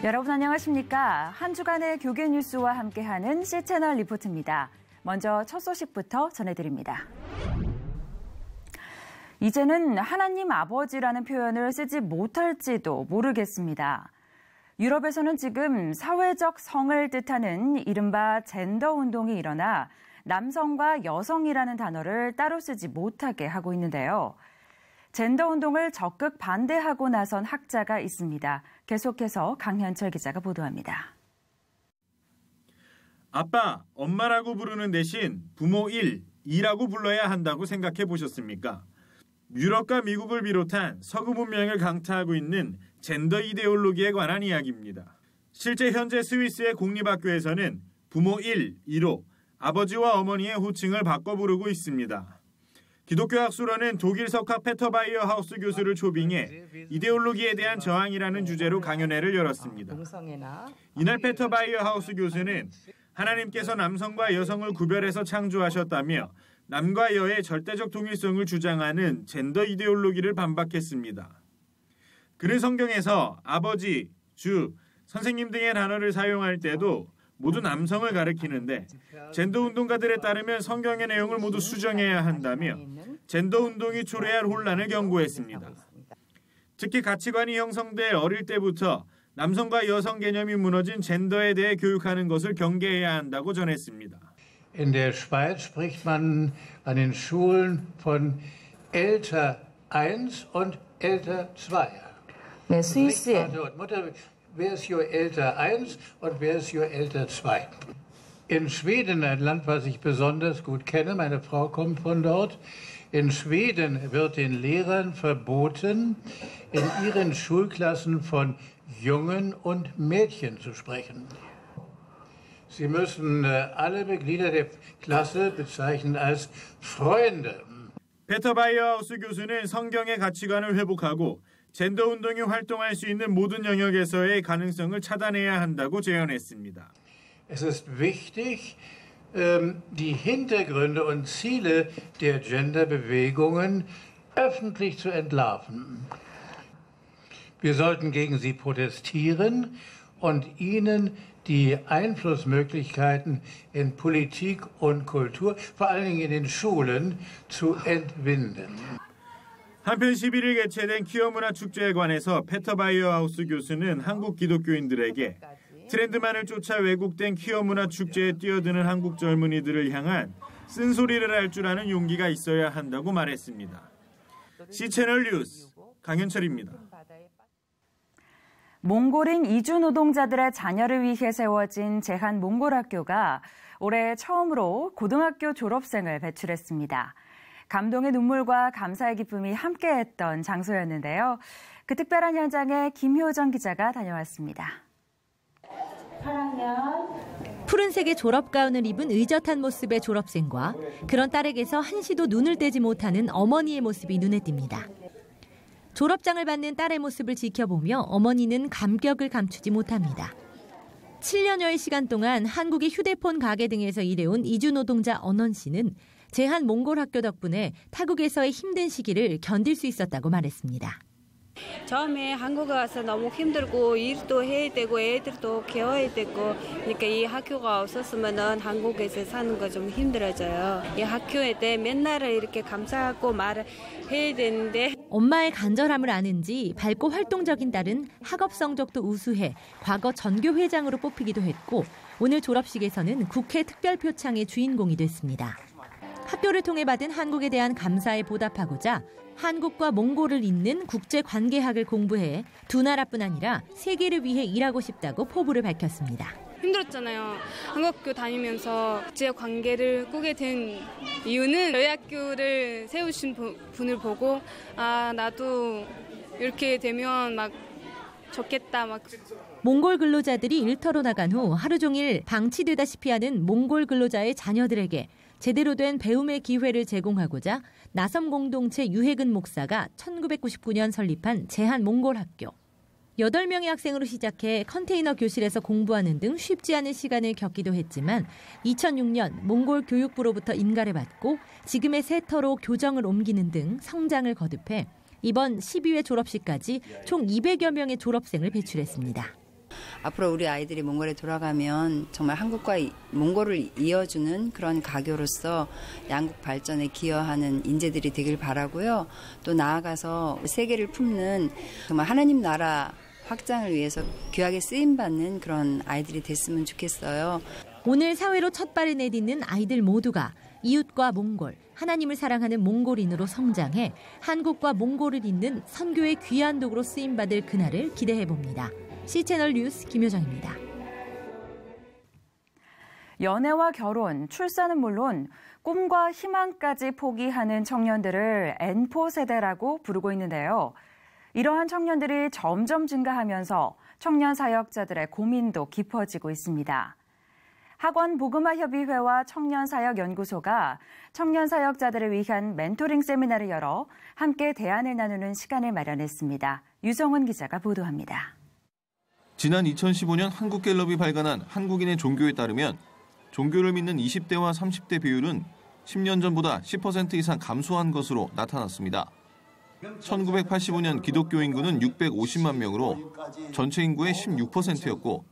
여러분 안녕하십니까? 한 주간의 교계 뉴스와 함께하는 C채널 리포트입니다. 먼저 첫 소식부터 전해드립니다. 이제는 하나님 아버지라는 표현을 쓰지 못할지도 모르겠습니다. 유럽에서는 지금 사회적 성을 뜻하는 이른바 젠더 운동이 일어나 남성과 여성이라는 단어를 따로 쓰지 못하게 하고 있는데요. 젠더 운동을 적극 반대하고 나선 학자가 있습니다. 계속해서 강현철 기자가 보도합니다. 아빠, 엄마라고 부르는 대신 부모 1, 2라고 불러야 한다고 생각해 보셨습니까? 유럽과 미국을 비롯한 서구 문명을 강타하고 있는 젠더 이데올로기에 관한 이야기입니다. 실제 현재 스위스의 공립학교에서는 부모 1, 2로 아버지와 어머니의 호칭을 바꿔 부르고 있습니다. 기독교 학술원은 독일 석학 페터 바이어 하우스 교수를 초빙해 이데올로기에 대한 저항이라는 주제로 강연회를 열었습니다. 이날 페터 바이어 하우스 교수는 하나님께서 남성과 여성을 구별해서 창조하셨다며 남과 여의 절대적 동일성을 주장하는 젠더 이데올로기를 반박했습니다. 그는 성경에서 아버지, 주, 선생님 등의 단어를 사용할 때도 모두 남성을 가리키는데 젠더 운동가들에 따르면 성경의 내용을 모두 수정해야 한다며 젠더 운동이 초래할 혼란을 경고했습니다. 특히 가치관이 형성돼 어릴 때부터 남성과 여성 개념이 무너진 젠더에 대해 교육하는 것을 경계해야 한다고 전했습니다. In der Schweiz spricht man an den Schulen von älter 1 und älter 2. 네, 스위스에 Wer ist Ihr älter 1 und wer ist Ihr älter 2? In Schweden, ein Land, was ich besonders gut kenne, meine Frau kommt von dort, in Schweden wird den Lehrern verboten, in ihren Schulklassen von Jungen und Mädchen zu sprechen. Sie müssen alle Mitglieder der Klasse bezeichnen als Freunde. 페터 바이어하우스 교수는 성경의 가치관을 회복하고 젠더 운동이 활동할 수 있는 모든 영역에서의 가능성을 차단해야 한다고 제언했습니다. Es ist wichtig, die Hintergründe und Ziele der Genderbewegungen öffentlich zu entlarven. Wir sollten gegen sie protestieren und ihnen die Einflussmöglichkeiten in Politik und Kultur, vor allen Dingen in den Schulen, zu entwinden. 한편 11일 개최된 퀴어 문화 축제에 관해서 페터 바이어 하우스 교수는 한국 기독교인들에게 트렌드만을 쫓아 왜곡된 퀴어 문화 축제에 뛰어드는 한국 젊은이들을 향한 쓴소리를 할 줄 아는 용기가 있어야 한다고 말했습니다. C채널 뉴스 강현철입니다. 몽골인 이주 노동자들의 자녀를 위해 세워진 제한 몽골학교가 올해 처음으로 고등학교 졸업생을 배출했습니다. 감동의 눈물과 감사의 기쁨이 함께했던 장소였는데요. 그 특별한 현장에 김효정 기자가 다녀왔습니다. 푸른색의 졸업 가운을 입은 의젓한 모습의 졸업생과 그런 딸에게서 한시도 눈을 떼지 못하는 어머니의 모습이 눈에 띕니다. 졸업장을 받는 딸의 모습을 지켜보며 어머니는 감격을 감추지 못합니다. 7년여의 시간 동안 한국의 휴대폰 가게 등에서 일해온 이주 노동자 언원 씨는 제한 몽골 학교 덕분에 타국에서의 힘든 시기를 견딜 수 있었다고 말했습니다. 처음에 한국에 와서 너무 힘들고 일도 해야 되고 애들도 케어해야 되고 그러니까 이 학교가 없었으면 한국에서 사는 거 좀 힘들어져요. 이 학교에 대해 맨날 이렇게 감사하고 말을 해야 되는데 엄마의 간절함을 아는지 밝고 활동적인 딸은 학업 성적도 우수해 과거 전교회장으로 뽑히기도 했고 오늘 졸업식에서는 국회 특별표창의 주인공이 됐습니다. 학교를 통해 받은 한국에 대한 감사에 보답하고자 한국과 몽골을 잇는 국제관계학을 공부해 두 나라뿐 아니라 세계를 위해 일하고 싶다고 포부를 밝혔습니다. 힘들었잖아요. 한국학교 다니면서 국제관계를 꾸게 된 이유는 저희 학교를 세우신 분을 보고 아 나도 이렇게 되면 막 좋겠다 막. 몽골 근로자들이 일터로 나간 후 하루 종일 방치되다시피 하는 몽골 근로자의 자녀들에게 제대로 된 배움의 기회를 제공하고자 나섬 공동체 유해근 목사가 1999년 설립한 제한 몽골 학교. 8명의 학생으로 시작해 컨테이너 교실에서 공부하는 등 쉽지 않은 시간을 겪기도 했지만 2006년 몽골 교육부로부터 인가를 받고 지금의 세터로 교정을 옮기는 등 성장을 거듭해 이번 12회 졸업식까지 총 200여 명의 졸업생을 배출했습니다. 앞으로 우리 아이들이 몽골에 돌아가면 정말 한국과 몽골을 이어주는 그런 가교로서 양국 발전에 기여하는 인재들이 되길 바라고요. 또 나아가서 세계를 품는 정말 하나님 나라 확장을 위해서 귀하게 쓰임받는 그런 아이들이 됐으면 좋겠어요. 오늘 사회로 첫 발을 내딛는 아이들 모두가 이웃과 몽골, 하나님을 사랑하는 몽골인으로 성장해 한국과 몽골을 잇는 선교의 귀한 도구로 쓰임받을 그날을 기대해봅니다. C채널 뉴스 김효정입니다. 연애와 결혼, 출산은 물론 꿈과 희망까지 포기하는 청년들을 N4 세대라고 부르고 있는데요. 이러한 청년들이 점점 증가하면서 청년 사역자들의 고민도 깊어지고 있습니다. 학원 복음화협의회와 청년사역연구소가 청년 사역자들을 위한 멘토링 세미나를 열어 함께 대안을 나누는 시간을 마련했습니다. 유성훈 기자가 보도합니다. 지난 2015년 한국갤럽이 발간한 한국인의 종교에 따르면 종교를 믿는 20대와 30대 비율은 10년 전보다 10% 이상 감소한 것으로 나타났습니다. 1985년 기독교 인구는 650만 명으로 전체 인구의 16%였고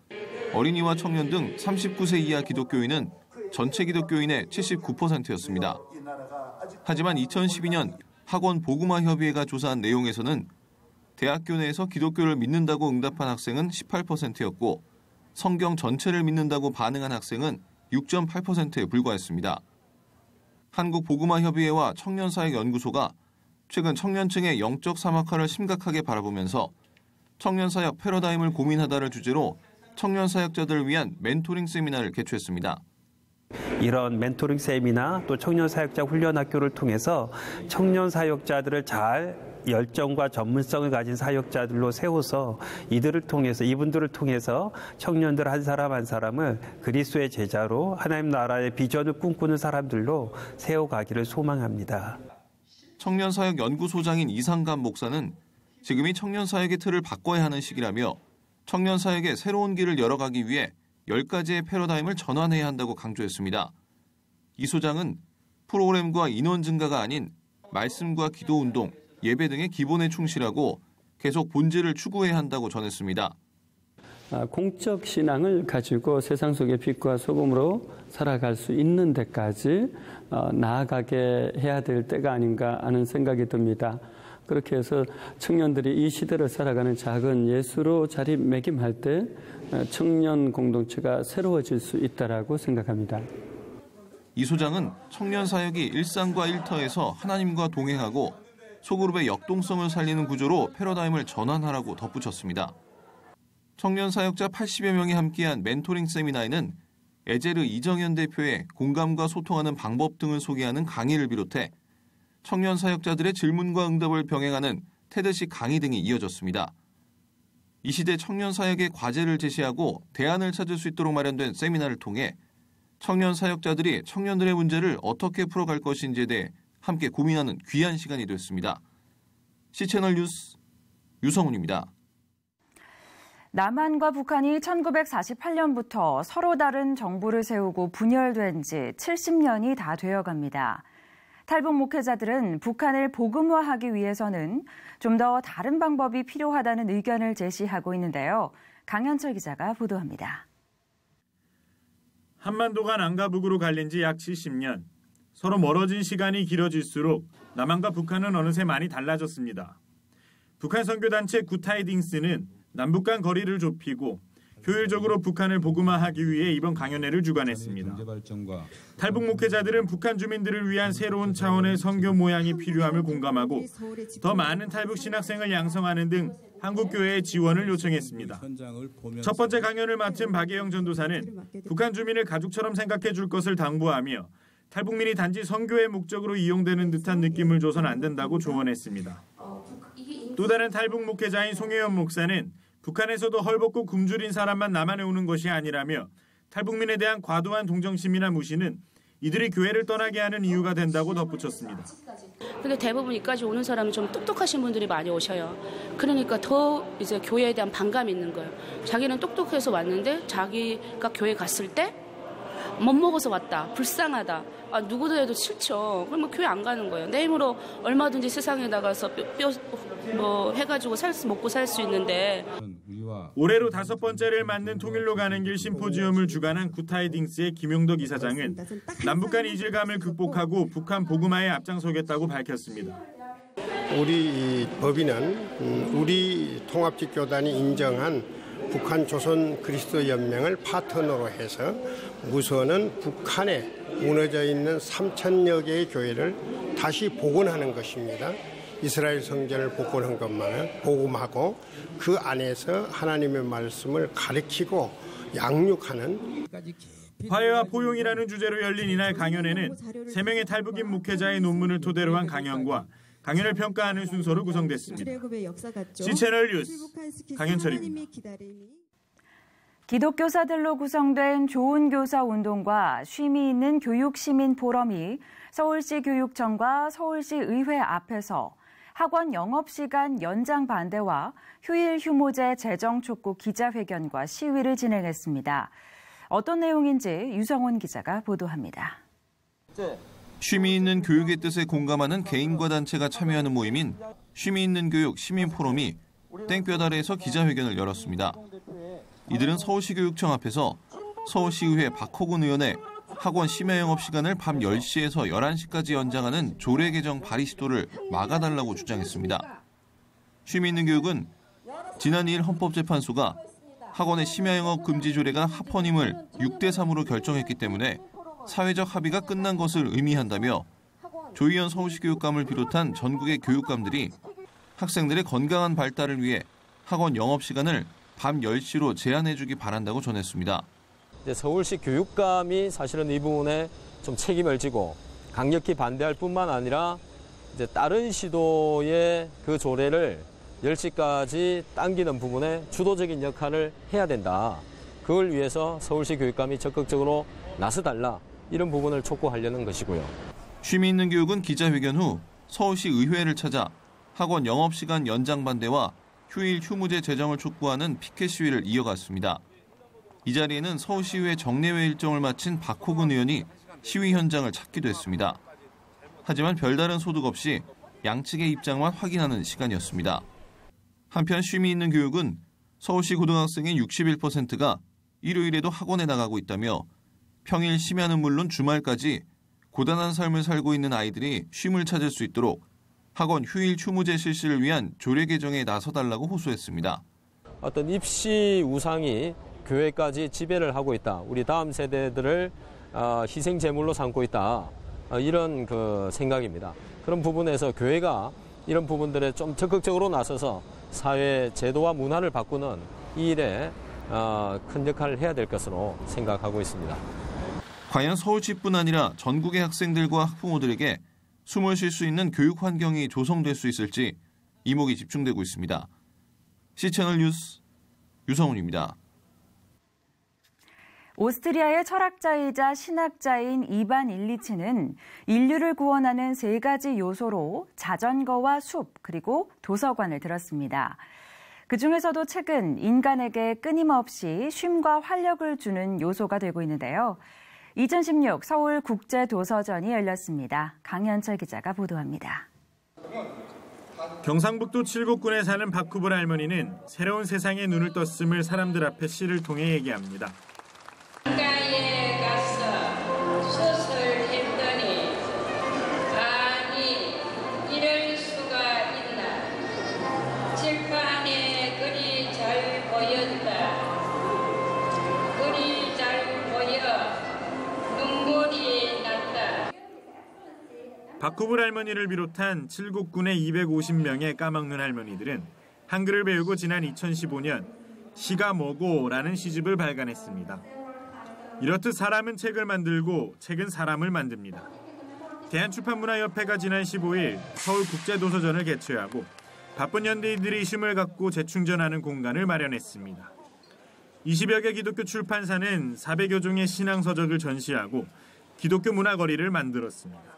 어린이와 청년 등 39세 이하 기독교인은 전체 기독교인의 79%였습니다. 하지만 2012년 학원 복음화협의회가 조사한 내용에서는 대학교 내에서 기독교를 믿는다고 응답한 학생은 18%였고 성경 전체를 믿는다고 반응한 학생은 6.8%에 불과했습니다. 한국복음화협의회와 청년사역연구소가 최근 청년층의 영적 사막화를 심각하게 바라보면서 청년사역 패러다임을 고민하다를 주제로 청년사역자들을 위한 멘토링 세미나를 개최했습니다. 이런 멘토링 세미나 또 청년사역자 훈련학교를 통해서 청년사역자들을 잘 열정과 전문성을 가진 사역자들로 세워서 이분들을 통해서 청년들 한 사람 한 사람을 그리스도의 제자로 하나님 나라의 비전을 꿈꾸는 사람들로 세워가기를 소망합니다. 청년사역연구소장인 이상감 목사는 지금이 청년사역의 틀을 바꿔야 하는 시기라며 청년사역의 새로운 길을 열어가기 위해 10가지의 패러다임을 전환해야 한다고 강조했습니다. 이 소장은 프로그램과 인원 증가가 아닌 말씀과 기도운동, 예배 등의 기본에 충실하고 계속 본질을 추구해야 한다고 전했습니다. 공적 신앙을 가지고 세상 속의 빛과 소금으로 살아갈 수 있는 데까지 나아가게 해야 될 때가 아닌가 하는 생각이 듭니다. 그렇게 해서 청년들이 이 시대를 살아가는 작은 예수로 자리매김할 때 청년 공동체가 새로워질 수 있다라고 생각합니다. 이 소장은 청년 사역이 일상과 일터에서 하나님과 동행하고 소그룹의 역동성을 살리는 구조로 패러다임을 전환하라고 덧붙였습니다. 청년 사역자 80여 명이 함께한 멘토링 세미나에는 에제르 이정현 대표의 공감과 소통하는 방법 등을 소개하는 강의를 비롯해 청년 사역자들의 질문과 응답을 병행하는 테드식 강의 등이 이어졌습니다. 이 시대 청년 사역의 과제를 제시하고 대안을 찾을 수 있도록 마련된 세미나를 통해 청년 사역자들이 청년들의 문제를 어떻게 풀어갈 것인지에 대해 함께 고민하는 귀한 시간이 됐습니다. C채널 뉴스 유성훈입니다. 남한과 북한이 1948년부터 서로 다른 정부를 세우고 분열된 지 70년이 다 되어갑니다. 탈북 목회자들은 북한을 복음화하기 위해서는 좀 더 다른 방법이 필요하다는 의견을 제시하고 있는데요. 강현철 기자가 보도합니다. 한반도가 남과 북으로 갈린 지 약 70년. 서로 멀어진 시간이 길어질수록 남한과 북한은 어느새 많이 달라졌습니다. 북한 선교단체 굿타이딩스는 남북 간 거리를 좁히고 효율적으로 북한을 복음화하기 위해 이번 강연회를 주관했습니다. 탈북 목회자들은 북한 주민들을 위한 새로운 차원의 선교 모양이 필요함을 공감하고 더 많은 탈북 신학생을 양성하는 등 한국교회의 지원을 요청했습니다. 첫 번째 강연을 맡은 박예영 전도사는 북한 주민을 가족처럼 생각해 줄 것을 당부하며 탈북민이 단지 선교의 목적으로 이용되는 듯한 느낌을 줘선 안 된다고 조언했습니다. 또 다른 탈북 목회자인 송혜연 목사는 북한에서도 헐벗고 굶주린 사람만 남한에 오는 것이 아니라며 탈북민에 대한 과도한 동정심이나 무시는 이들이 교회를 떠나게 하는 이유가 된다고 덧붙였습니다. 근데 대부분 이까지 오는 사람은 좀 똑똑하신 분들이 많이 오셔요. 그러니까 더 이제 교회에 대한 반감이 있는 거예요. 자기는 똑똑해서 왔는데 자기가 교회 갔을 때 못 먹어서 왔다. 불쌍하다. 누구도 해도 싫죠. 그러면 교회 안 가는 거예요. 내 힘으로 얼마든지 세상에 나가서 해가지고 먹고 살 수 있는데. 올해로 5번째를 맞는 통일로 가는 길 심포지엄을 주관한 굿타이딩스의 김용덕 이사장은 남북 간 이질감을 극복하고 북한 복음화에 앞장서겠다고 밝혔습니다. 우리 법인은 우리 통합직교단이 인정한 북한 조선 그리스도 연맹을 파트너로 해서 우선은 북한에 무너져 있는 3,000여 개의 교회를 다시 복원하는 것입니다. 이스라엘 성전을 복원한 것만은 복음하고 그 안에서 하나님의 말씀을 가르치고 양육하는 화해와 포용이라는 주제로 열린 이날 강연회는 3명의 탈북인 목회자의 논문을 토대로 한 강연과 강연을 평가하는 순서로 구성됐습니다. C채널 뉴스 강현철입니다. 기독교사들로 구성된 좋은 교사 운동과 쉼이 있는 교육시민 포럼이 서울시 교육청과 서울시 의회 앞에서 학원 영업시간 연장 반대와 휴일 휴무제 제정 촉구 기자회견과 시위를 진행했습니다. 어떤 내용인지 유성훈 기자가 보도합니다. 쉼이 있는 교육의 뜻에 공감하는 개인과 단체가 참여하는 모임인 쉼이 있는 교육 시민 포럼이 땡볕 아래에서 기자회견을 열었습니다. 이들은 서울시 교육청 앞에서 서울시의회 박호근 의원의 학원 심야 영업 시간을 밤 10시에서 11시까지 연장하는 조례 개정 발의 시도를 막아달라고 주장했습니다. 쉼이 있는 교육은 지난 2일 헌법재판소가 학원의 심야 영업 금지 조례가 합헌임을 6대3으로 결정했기 때문에 사회적 합의가 끝난 것을 의미한다며 조희연 서울시 교육감을 비롯한 전국의 교육감들이 학생들의 건강한 발달을 위해 학원 영업시간을 밤 10시로 제한해주기 바란다고 전했습니다. 서울시 교육감이 사실은 이 부분에 좀 책임을 지고 강력히 반대할 뿐만 아니라 다른 시도의 그 조례를 10시까지 당기는 부분에 주도적인 역할을 해야 된다. 그걸 위해서 서울시 교육감이 적극적으로 나서달라. 이런 부분을 촉구하려는 것이고요. 쉼이 있는 교육은 기자회견 후 서울시 의회를 찾아 학원 영업시간 연장 반대와 휴일 휴무제 제정을 촉구하는 피켓 시위를 이어갔습니다. 이 자리에는 서울시의회 정례회 일정을 마친 박호근 의원이 시위 현장을 찾기도 했습니다. 하지만 별다른 소득 없이 양측의 입장만 확인하는 시간이었습니다. 한편 쉼이 있는 교육은 서울시 고등학생의 61%가 일요일에도 학원에 나가고 있다며 평일 심야는 물론 주말까지 고단한 삶을 살고 있는 아이들이 쉼을 찾을 수 있도록 학원 휴일 휴무제 실시를 위한 조례 개정에 나서달라고 호소했습니다. 어떤 입시 우상이 교회까지 지배를 하고 있다. 우리 다음 세대들을 희생 제물로 삼고 있다. 이런 생각입니다. 그런 부분에서 교회가 이런 부분들에 좀 적극적으로 나서서 사회 제도와 문화를 바꾸는 이 일에 큰 역할을 해야 될 것으로 생각하고 있습니다. 과연 서울시뿐 아니라 전국의 학생들과 학부모들에게 숨을 쉴 수 있는 교육 환경이 조성될 수 있을지 이목이 집중되고 있습니다. C채널 뉴스 유성훈입니다. 오스트리아의 철학자이자 신학자인 이반 일리치는 인류를 구원하는 3가지 요소로 자전거와 숲 그리고 도서관을 들었습니다. 그중에서도 책은 인간에게 끊임없이 쉼과 활력을 주는 요소가 되고 있는데요. 2016 서울국제도서전이 열렸습니다. 강현철 기자가 보도합니다. 경상북도 칠곡군에 사는 박후불 할머니는 새로운 세상에 눈을 떴음을 사람들 앞에 시를 통해 얘기합니다. 가에 가서 수술했더니 아니 이럴 수가 있나. 칠판에 글이 잘 보였다. 글이 잘 보여 눈물이 났다. 박후불 할머니를 비롯한 칠곡군의 250명의 까막눈 할머니들은 한글을 배우고 지난 2015년 시가 뭐고라는 시집을 발간했습니다. 이렇듯 사람은 책을 만들고 책은 사람을 만듭니다. 대한출판문화협회가 지난 15일 서울국제도서전을 개최하고 바쁜 현대인들이 쉼을 갖고 재충전하는 공간을 마련했습니다. 20여 개 기독교 출판사는 400여 종의 신앙서적을 전시하고 기독교 문화거리를 만들었습니다.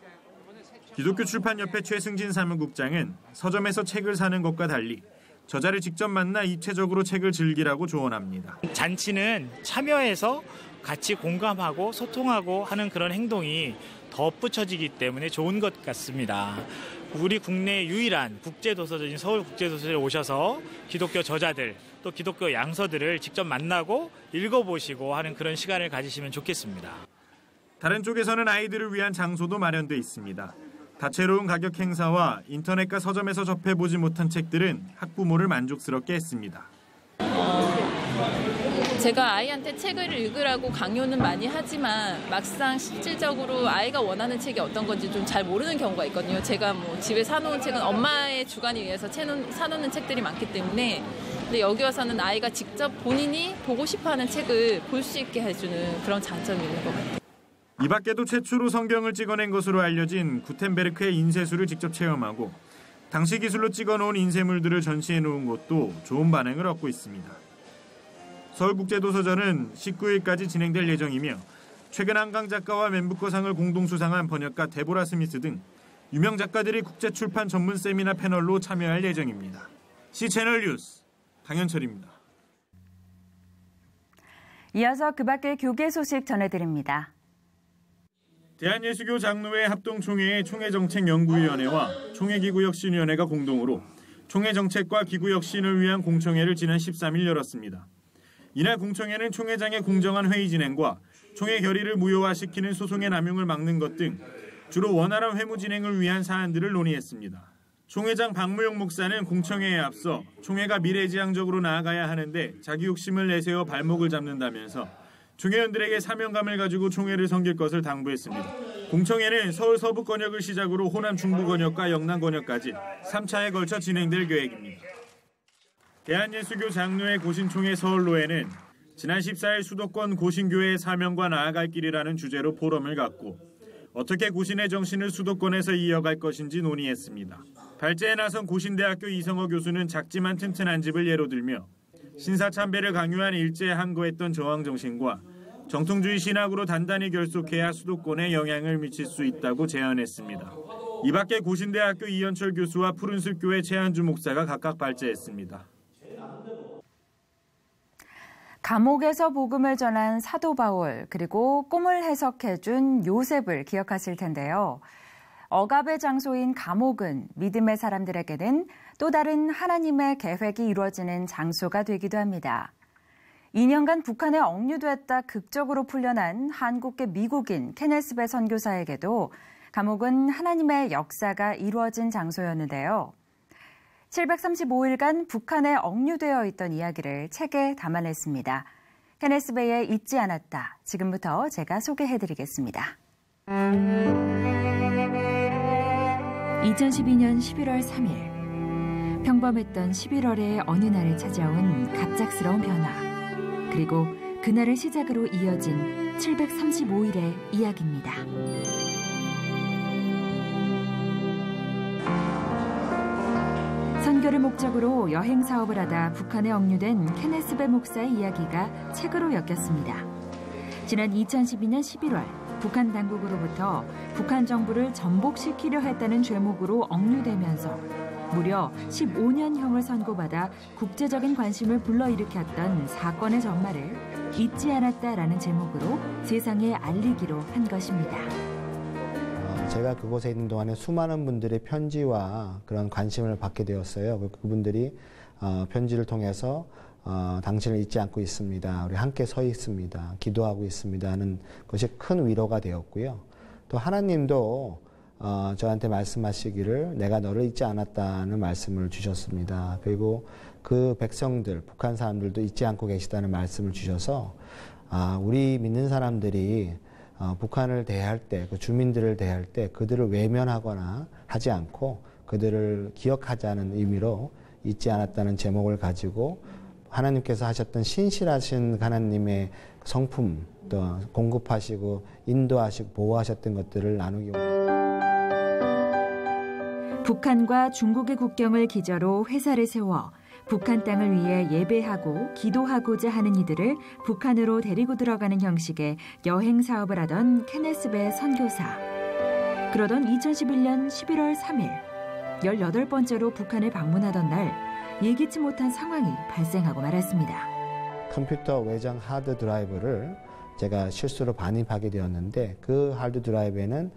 기독교 출판협회 최승진 사무국장은 서점에서 책을 사는 것과 달리 저자를 직접 만나 입체적으로 책을 즐기라고 조언합니다. 잔치는 참여해서 같이 공감하고 소통하고 하는 그런 행동이 덧붙여지기 때문에 좋은 것 같습니다. 우리 국내 유일한 국제도서전인 서울국제도서전에 오셔서 기독교 저자들 또 기독교 양서들을 직접 만나고 읽어보시고 하는 그런 시간을 가지시면 좋겠습니다. 다른 쪽에서는 아이들을 위한 장소도 마련돼 있습니다. 다채로운 가격 행사와 인터넷과 서점에서 접해보지 못한 책들은 학부모를 만족스럽게 했습니다. 제가 아이한테 책을 읽으라고 강요는 많이 하지만 막상 실질적으로 아이가 원하는 책이 어떤 건지 좀 잘 모르는 경우가 있거든요. 제가 뭐 집에 사놓은 책은 엄마의 주관에 의해서 사놓는 책들이 많기 때문에 근데 여기 와서는 아이가 직접 본인이 보고 싶어하는 책을 볼 수 있게 해주는 그런 장점이 있는 것 같아요. 이 밖에도 최초로 성경을 찍어낸 것으로 알려진 구텐베르크의 인쇄술을 직접 체험하고 당시 기술로 찍어놓은 인쇄물들을 전시해놓은 곳도 좋은 반응을 얻고 있습니다. 서울국제도서전은 19일까지 진행될 예정이며 최근 한강 작가와 맨부커상을 공동 수상한 번역가 데보라 스미스 등 유명 작가들이 국제출판 전문 세미나 패널로 참여할 예정입니다. C채널 뉴스 강현철입니다. 이어서 그 밖의 교계 소식 전해드립니다. 대한예수교 장로회 합동총회의 총회정책연구위원회와 총회기구혁신위원회가 공동으로 총회정책과 기구혁신을 위한 공청회를 지난 13일 열었습니다. 이날 공청회는 총회장의 공정한 회의 진행과 총회 결의를 무효화시키는 소송의 남용을 막는 것 등 주로 원활한 회무 진행을 위한 사안들을 논의했습니다. 총회장 박무용 목사는 공청회에 앞서 총회가 미래지향적으로 나아가야 하는데 자기 욕심을 내세워 발목을 잡는다면서 총회원들에게 사명감을 가지고 총회를 섬길 것을 당부했습니다. 공청회는 서울 서부 권역을 시작으로 호남 중부 권역과 영남 권역까지 3차에 걸쳐 진행될 계획입니다. 대한예수교 장로회 고신총회 서울로회는 지난 14일 수도권 고신교회의 사명과 나아갈 길이라는 주제로 포럼을 갖고 어떻게 고신의 정신을 수도권에서 이어갈 것인지 논의했습니다. 발제에 나선 고신대학교 이성호 교수는 작지만 튼튼한 집을 예로 들며 신사참배를 강요한 일제에 항거했던 저항정신과 정통주의 신학으로 단단히 결속해야 수도권에 영향을 미칠 수 있다고 제안했습니다. 이 밖에 고신대학교 이현철 교수와 푸른숲교회 최한주 목사가 각각 발제했습니다. 감옥에서 복음을 전한 사도 바울 그리고 꿈을 해석해준 요셉을 기억하실 텐데요. 억압의 장소인 감옥은 믿음의 사람들에게는 또 다른 하나님의 계획이 이루어지는 장소가 되기도 합니다. 2년간 북한에 억류됐다 극적으로 풀려난 한국계 미국인 케네스 배 선교사에게도 감옥은 하나님의 역사가 이루어진 장소였는데요. 735일간 북한에 억류되어 있던 이야기를 책에 담아냈습니다. 케네스 베이의 잊지 않았다. 지금부터 제가 소개해드리겠습니다. 2012년 11월 3일. 평범했던 11월의 어느 날에 찾아온 갑작스러운 변화. 그리고 그날을 시작으로 이어진 735일의 이야기입니다. 선교를 목적으로 여행 사업을 하다 북한에 억류된 케네스 배 목사의 이야기가 책으로 엮였습니다. 지난 2012년 11월 북한 당국으로부터 북한 정부를 전복시키려 했다는 죄목으로 억류되면서 무려 15년형을 선고받아 국제적인 관심을 불러일으켰던 사건의 전말을 잊지 않았다라는 제목으로 세상에 알리기로 한 것입니다. 제가 그곳에 있는 동안에 수많은 분들의 편지와 그런 관심을 받게 되었어요. 그분들이 편지를 통해서 당신을 잊지 않고 있습니다. 우리 함께 서 있습니다. 기도하고 있습니다. 하는 것이 큰 위로가 되었고요. 또 하나님도 저한테 말씀하시기를 내가 너를 잊지 않았다는 말씀을 주셨습니다. 그리고 그 백성들, 북한 사람들도 잊지 않고 계시다는 말씀을 주셔서 우리 믿는 사람들이 북한을 대할 때, 그 주민들을 대할 때 그들을 외면하거나 하지 않고 그들을 기억하자는 의미로 잊지 않았다는 제목을 가지고 하나님께서 하셨던 신실하신 하나님의 성품, 또 공급하시고 인도하시고 보호하셨던 것들을 나누기 원합니다. 북한과 중국의 국경을 기저로 회사를 세워 북한 땅을 위해 예배하고 기도하고자 하는 이들을 북한으로 데리고 들어가는 형식의 여행 사업을 하던 케네스 배 선교사. 그러던 2011년 11월 3일, 18번째로 북한을 방문하던 날 예기치 못한 상황이 발생하고 말았습니다. 컴퓨터 외장 하드 드라이브를 제가 실수로 반입하게 되었는데 그 하드 드라이브에는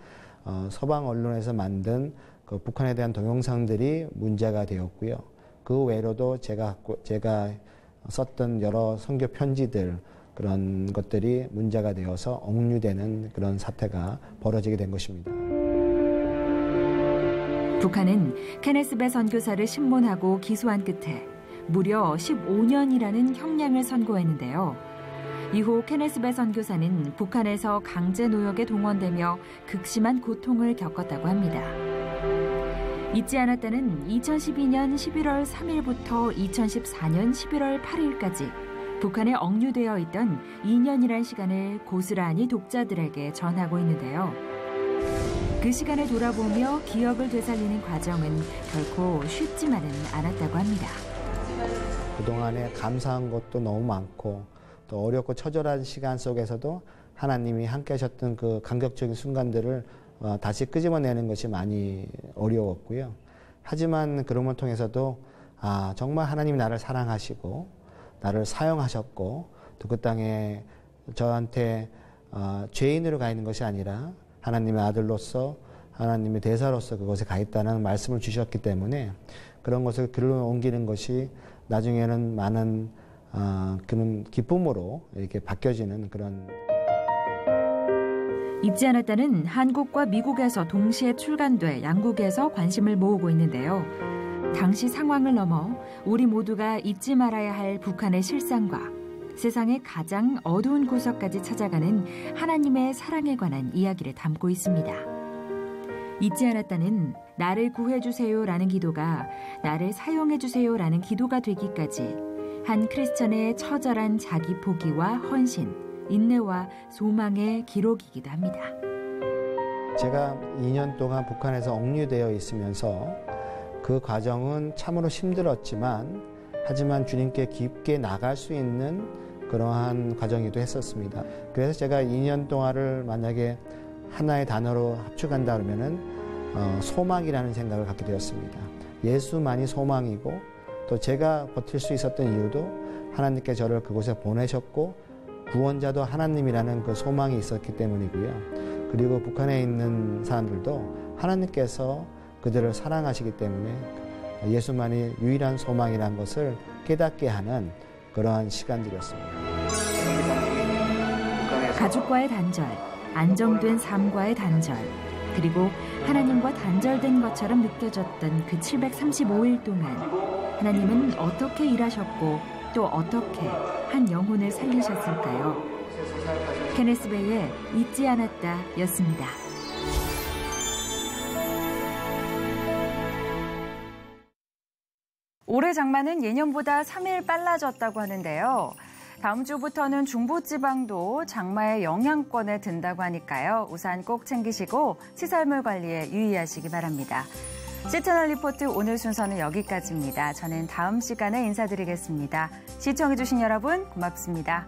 서방 언론에서 만든 그 북한에 대한 동영상들이 문제가 되었고요. 그 외로도 제가 썼던 여러 선교 편지들 그런 것들이 문제가 되어서 억류되는 그런 사태가 벌어지게 된 것입니다. 북한은 케네스 배 선교사를 신문하고 기소한 끝에 무려 15년이라는 형량을 선고했는데요. 이후 케네스 배 선교사는 북한에서 강제 노역에 동원되며 극심한 고통을 겪었다고 합니다. 잊지 않았다는 2012년 11월 3일부터 2014년 11월 8일까지 북한에 억류되어 있던 2년이란 시간을 고스란히 독자들에게 전하고 있는데요. 그 시간을 돌아보며 기억을 되살리는 과정은 결코 쉽지만은 않았다고 합니다. 그동안에 감사한 것도 너무 많고 또 어렵고 처절한 시간 속에서도 하나님이 함께 하셨던 그 감격적인 순간들을 다시 끄집어내는 것이 많이 어려웠고요. 하지만 그런 통해서도 정말 하나님이 나를 사랑하시고 나를 사용하셨고 또 그 땅에 저한테 죄인으로 가 있는 것이 아니라 하나님의 아들로서 하나님의 대사로서 그곳에 가 있다는 말씀을 주셨기 때문에 그런 것을 글로 옮기는 것이 나중에는 많은 그런 기쁨으로 이렇게 바뀌어지는 그런. 잊지 않았다는 한국과 미국에서 동시에 출간돼 양국에서 관심을 모으고 있는데요. 당시 상황을 넘어 우리 모두가 잊지 말아야 할 북한의 실상과 세상의 가장 어두운 구석까지 찾아가는 하나님의 사랑에 관한 이야기를 담고 있습니다. 잊지 않았다는 나를 구해주세요라는 기도가 나를 사용해주세요라는 기도가 되기까지 한 크리스천의 처절한 자기 포기와 헌신, 인내와 소망의 기록이기도 합니다. 제가 2년 동안 북한에서 억류되어 있으면서 그 과정은 참으로 힘들었지만 하지만 주님께 깊게 나갈 수 있는 그러한 과정이기도 했었습니다. 그래서 제가 2년 동안을 만약에 하나의 단어로 합축한다 그러면은 소망이라는 생각을 갖게 되었습니다. 예수만이 소망이고 또 제가 버틸 수 있었던 이유도 하나님께 저를 그곳에 보내셨고 구원자도 하나님이라는 그 소망이 있었기 때문이고요. 그리고 북한에 있는 사람들도 하나님께서 그들을 사랑하시기 때문에 예수만이 유일한 소망이라는 것을 깨닫게 하는 그러한 시간들이었습니다. 가족과의 단절, 안정된 삶과의 단절, 그리고 하나님과 단절된 것처럼 느껴졌던 그 735일 동안 하나님은 어떻게 일하셨고 또 어떻게 한 영혼을 살리셨을까요? 케네스 베이의 잊지 않았다 였습니다. 올해 장마는 예년보다 3일 빨라졌다고 하는데요. 다음 주부터는 중부지방도 장마의 영향권에 든다고 하니까요. 우산 꼭 챙기시고 시설물 관리에 유의하시기 바랍니다. 시채널 리포트 오늘 순서는 여기까지입니다. 저는 다음 시간에 인사드리겠습니다. 시청해주신 여러분 고맙습니다.